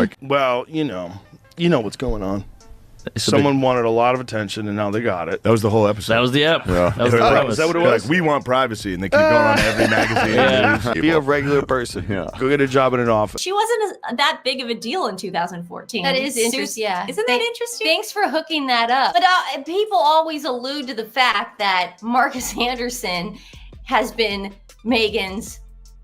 Like, well, you know what's going on. Someone wanted a lot of attention, and now they got it. that was the whole episode. That was the app. Yeah. That was the They're like, premise. Is that what it was? Like, we want privacy, and they keep going on every magazine. Yeah. Be a regular person. Yeah. Go get a job in an office. She wasn't that big of a deal in 2014. That is interesting. Yeah. Isn't that interesting? Thanks for hooking that up. But people always allude to the fact that Marcus Anderson has been Meghan's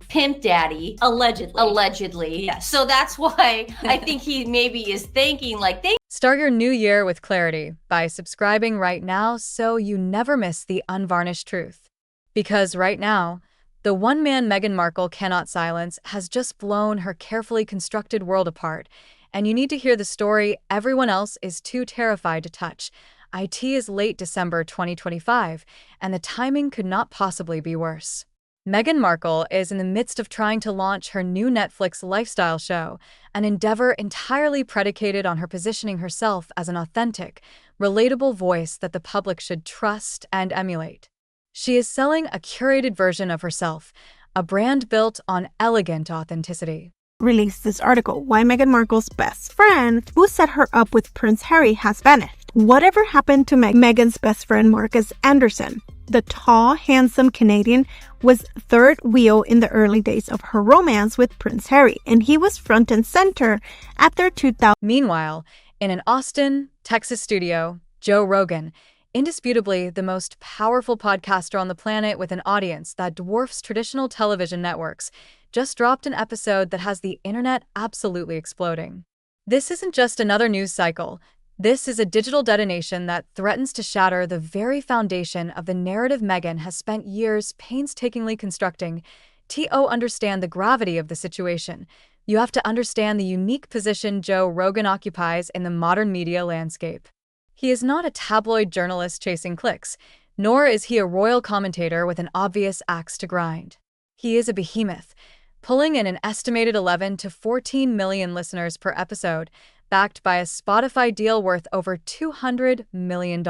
pimp daddy. Allegedly. Yes. So that's why I think he maybe is thinking like, Start your new year with clarity by subscribing right now so you never miss the unvarnished truth. Because right now, the one man Meghan Markle cannot silence has just blown her carefully constructed world apart, and you need to hear the story everyone else is too terrified to touch. It is late December 2025, and the timing could not possibly be worse. Meghan Markle is in the midst of trying to launch her new Netflix lifestyle show, an endeavor entirely predicated on her positioning herself as an authentic, relatable voice that the public should trust and emulate. She is selling a curated version of herself, a brand built on elegant authenticity. Released this article, Why Meghan Markle's best friend, who set her up with Prince Harry, has vanished. Whatever happened to Meghan's best friend Marcus Anderson? The tall, handsome Canadian was third wheel in the early days of her romance with Prince Harry, and he was front and center at their 2000. Meanwhile, in an Austin, Texas studio, Joe Rogan, indisputably the most powerful podcaster on the planet with an audience that dwarfs traditional television networks, just dropped an episode that has the internet absolutely exploding. This isn't just another news cycle. This is a digital detonation that threatens to shatter the very foundation of the narrative Meghan has spent years painstakingly constructing. To understand the gravity of the situation, you have to understand the unique position Joe Rogan occupies in the modern media landscape. He is not a tabloid journalist chasing clicks, nor is he a royal commentator with an obvious axe to grind. He is a behemoth, pulling in an estimated 11 to 14 million listeners per episode, backed by a Spotify deal worth over $200 million.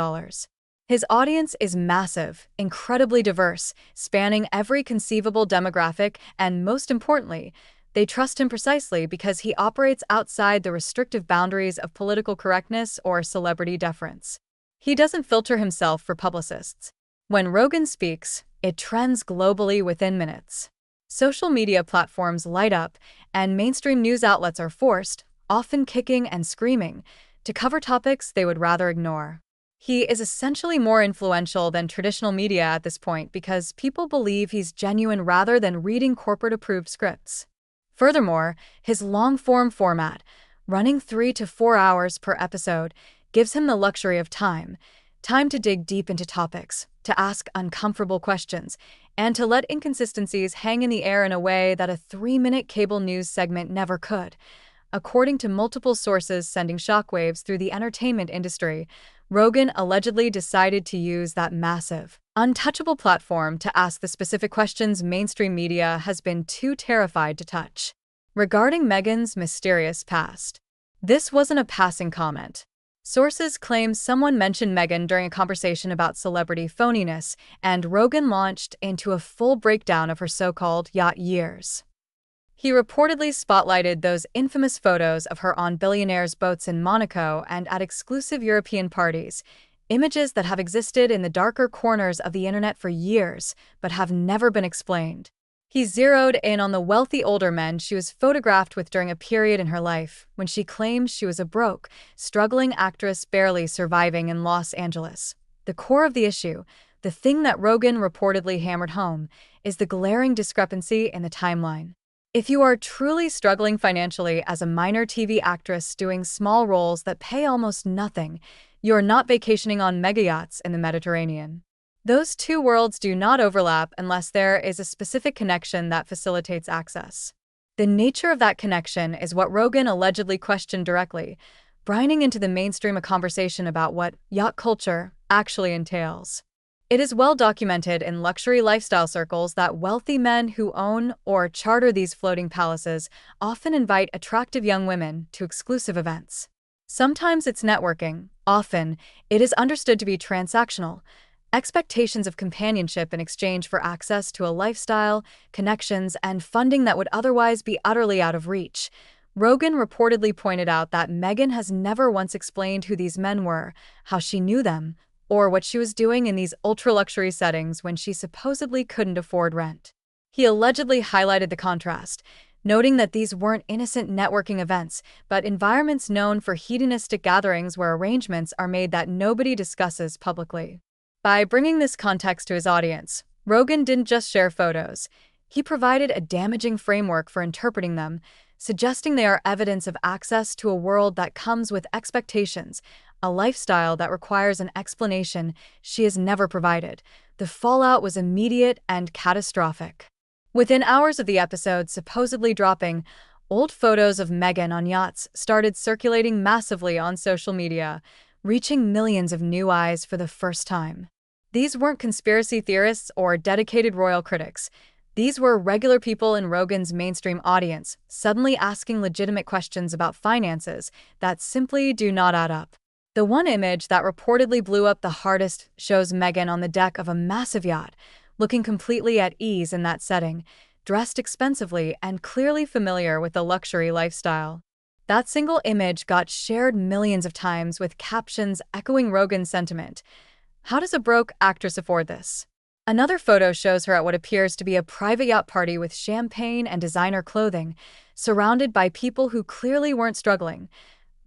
His audience is massive, incredibly diverse, spanning every conceivable demographic, and most importantly, they trust him precisely because he operates outside the restrictive boundaries of political correctness or celebrity deference. He doesn't filter himself for publicists. When Rogan speaks, it trends globally within minutes. Social media platforms light up, and mainstream news outlets are forced, often kicking and screaming, to cover topics they would rather ignore. He is essentially more influential than traditional media at this point because people believe he's genuine rather than reading corporate-approved scripts. Furthermore, his long-form format, running 3 to 4 hours per episode, gives him the luxury of time to dig deep into topics, to ask uncomfortable questions, and to let inconsistencies hang in the air in a way that a 3-minute cable news segment never could. According to multiple sources sending shockwaves through the entertainment industry, Rogan allegedly decided to use that massive, untouchable platform to ask the specific questions mainstream media has been too terrified to touch. Regarding Meghan's mysterious past, this wasn't a passing comment. Sources claim someone mentioned Meghan during a conversation about celebrity phoniness, and Rogan launched into a full breakdown of her so-called yacht years. He reportedly spotlighted those infamous photos of her on billionaires' boats in Monaco and at exclusive European parties, images that have existed in the darker corners of the internet for years, but have never been explained. He zeroed in on the wealthy older men she was photographed with during a period in her life when she claimed she was a broke, struggling actress barely surviving in Los Angeles. The core of the issue, the thing that Rogan reportedly hammered home, is the glaring discrepancy in the timeline. If you are truly struggling financially as a minor TV actress doing small roles that pay almost nothing, you're not vacationing on mega yachts in the Mediterranean. Those two worlds do not overlap unless there is a specific connection that facilitates access. The nature of that connection is what Rogan allegedly questioned directly, brining into the mainstream a conversation about what yacht culture actually entails. It is well documented in luxury lifestyle circles that wealthy men who own or charter these floating palaces often invite attractive young women to exclusive events. Sometimes it's networking, often it is understood to be transactional, expectations of companionship in exchange for access to a lifestyle, connections, and funding that would otherwise be utterly out of reach. Rogan reportedly pointed out that Meghan has never once explained who these men were, how she knew them, or what she was doing in these ultra-luxury settings when she supposedly couldn't afford rent. He allegedly highlighted the contrast, noting that these weren't innocent networking events, but environments known for hedonistic gatherings where arrangements are made that nobody discusses publicly. By bringing this context to his audience, Rogan didn't just share photos. He provided a damaging framework for interpreting them, suggesting they are evidence of access to a world that comes with expectations, a lifestyle that requires an explanation she has never provided. The fallout was immediate and catastrophic. Within hours of the episode supposedly dropping, old photos of Meghan on yachts started circulating massively on social media, reaching millions of new eyes for the first time. These weren't conspiracy theorists or dedicated royal critics. These were regular people in Rogan's mainstream audience, suddenly asking legitimate questions about finances that simply do not add up. The one image that reportedly blew up the hardest shows Meghan on the deck of a massive yacht, looking completely at ease in that setting, dressed expensively and clearly familiar with the luxury lifestyle. That single image got shared millions of times with captions echoing Rogan's sentiment. How does a broke actress afford this? Another photo shows her at what appears to be a private yacht party with champagne and designer clothing, surrounded by people who clearly weren't struggling.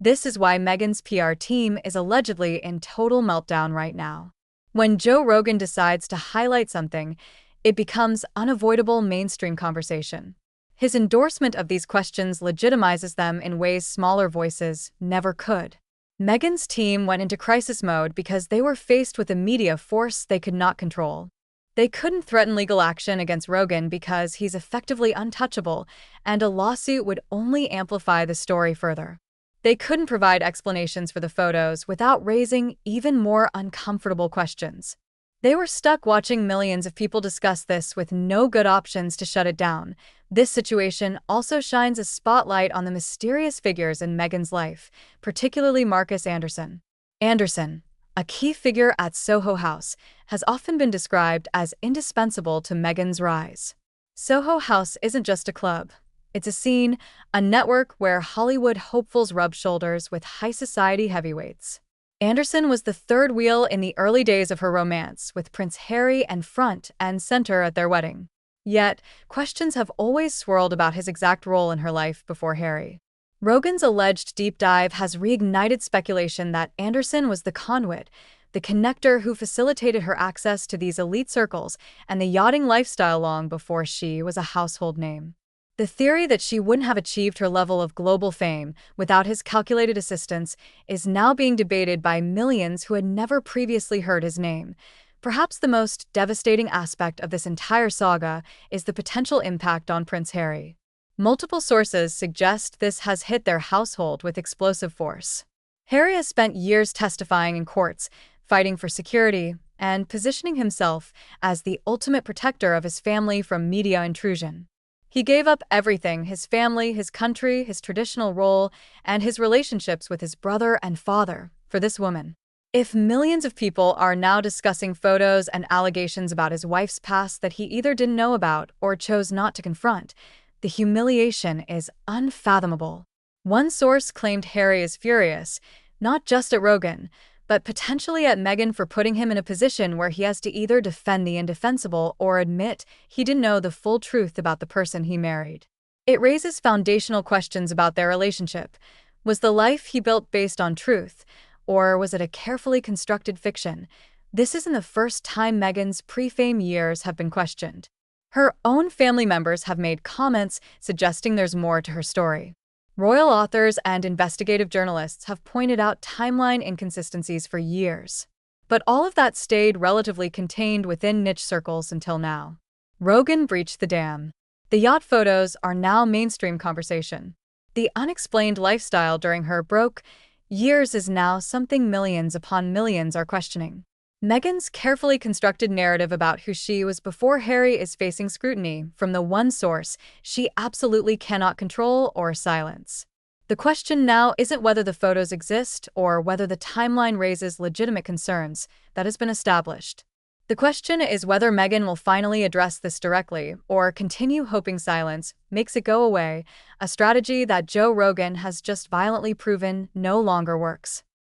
This is why Meghan's PR team is allegedly in total meltdown right now. When Joe Rogan decides to highlight something, it becomes unavoidable mainstream conversation. His endorsement of these questions legitimizes them in ways smaller voices never could. Meghan's team went into crisis mode because they were faced with a media force they could not control. They couldn't threaten legal action against Rogan because he's effectively untouchable, and a lawsuit would only amplify the story further. They couldn't provide explanations for the photos without raising even more uncomfortable questions. They were stuck watching millions of people discuss this with no good options to shut it down. This situation also shines a spotlight on the mysterious figures in Meghan's life, particularly Marcus Anderson. Anderson, a key figure at Soho House, has often been described as indispensable to Meghan's rise. Soho House isn't just a club. It's a scene, a network where Hollywood hopefuls rub shoulders with high society heavyweights. Anderson was the third wheel in the early days of her romance, with Prince Harry and front and center at their wedding. Yet, questions have always swirled about his exact role in her life before Harry. Rogan's alleged deep dive has reignited speculation that Anderson was the conduit, the connector who facilitated her access to these elite circles and the yachting lifestyle long before she was a household name. The theory that she wouldn't have achieved her level of global fame without his calculated assistance is now being debated by millions who had never previously heard his name. Perhaps the most devastating aspect of this entire saga is the potential impact on Prince Harry. Multiple sources suggest this has hit their household with explosive force. Harry has spent years testifying in courts, fighting for security, and positioning himself as the ultimate protector of his family from media intrusion. He gave up everything: his family, his country, his traditional role, and his relationships with his brother and father, for this woman. If millions of people are now discussing photos and allegations about his wife's past that he either didn't know about or chose not to confront, the humiliation is unfathomable. One source claimed Harry is furious, not just at Rogan, but potentially at Meghan for putting him in a position where he has to either defend the indefensible or admit he didn't know the full truth about the person he married. It raises foundational questions about their relationship. Was the life he built based on truth, or was it a carefully constructed fiction? This isn't the first time Meghan's pre-fame years have been questioned. Her own family members have made comments suggesting there's more to her story. Royal authors and investigative journalists have pointed out timeline inconsistencies for years. But all of that stayed relatively contained within niche circles until now. Rogan breached the dam. The yacht photos are now mainstream conversation. The unexplained lifestyle during her broke years is now something millions upon millions are questioning. Meghan's carefully constructed narrative about who she was before Harry is facing scrutiny from the one source she absolutely cannot control or silence. The question now isn't whether the photos exist or whether the timeline raises legitimate concerns. That has been established. The question is whether Meghan will finally address this directly or continue hoping silence makes it go away, a strategy that Joe Rogan has just violently proven no longer works.